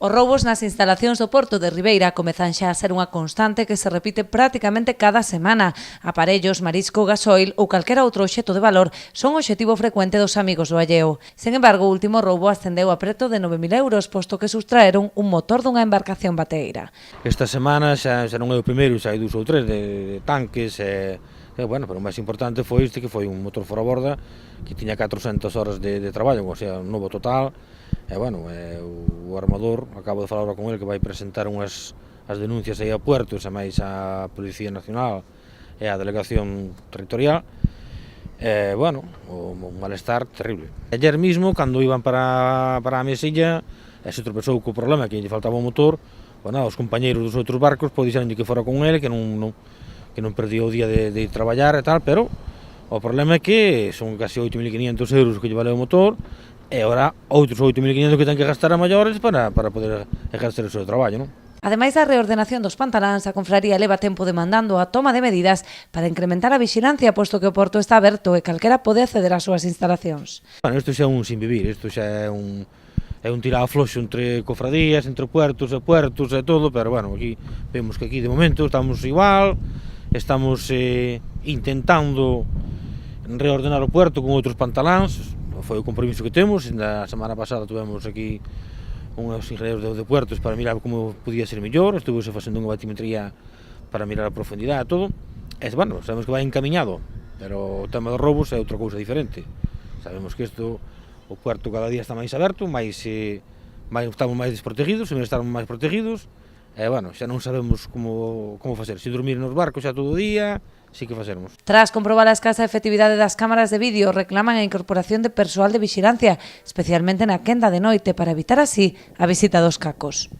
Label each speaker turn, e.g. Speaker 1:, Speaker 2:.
Speaker 1: Os roubos nas instalacións do Porto de Ribeira comezan xa a ser unha constante que se repite prácticamente cada semana. Aparellos, marisco, gasoil ou calquera outro obxecto de valor son obxectivo frecuente dos amigos do alleo. Sen embargo, o último roubo ascendeu a preto de 9.000 euros, posto que sustraeron un motor dunha embarcación bateira.
Speaker 2: Esta semana xa non é o primeiro, xa hai 2 ou 3 de tanques bueno, pero o máis importante foi este, que foi un motor fora borda que tiña 400 horas de traballo, o sea, un novo total. Bueno, o armador, acabo de falar con ele, que vai presentar as denuncias aí a Puertos e máis a Policía Nacional e a Delegación Territorial. Bueno, un malestar terrible. Ayer mismo, cando iban para a mesilla, se tropezou co problema que lle faltaba o motor, bueno, os compañeiros dos outros barcos dixeronlle que fora con ele, que non perdía o día de ir traballar e tal, pero o problema é que son casi 8.500 euros que lle vale o motor, e agora outros 8.500 que ten que gastar a maiores para poder ejercer o seu traballo, non?
Speaker 1: Ademais da reordenación dos pantaláns, a confraría leva tempo demandando a toma de medidas para incrementar a vixilancia, posto que o porto está aberto e calquera pode acceder ás súas instalacións.
Speaker 2: Bueno, isto xa é un sin vivir, isto xa é un tirar afloxo entre cofradías, entre puertos e todo, pero bueno, aquí vemos que aquí de momento estamos igual, estamos intentando reordenar o puerto con outros pantaláns. Foi o compromiso que temos. Na semana pasada tivemos aquí uns ingenieros de puertos para mirar como podía ser mellor, estuvose facendo unha batimetría para mirar a profundidade e todo. Bueno, sabemos que vai encamiñado, pero o tema dos roubos é outra cousa diferente. Sabemos que o puerto cada día está máis aberto, estamos máis desprotegidos, en vez de estar máis protegidos, bueno, xa non sabemos como facer, se dormir nos barcos xa todo o día, sí que facemos.
Speaker 1: Tras comprobar a escasa efectividade das cámaras de vídeo, reclaman a incorporación de persoal de vixilancia, especialmente na quenda de noite, para evitar así a visita dos cacos.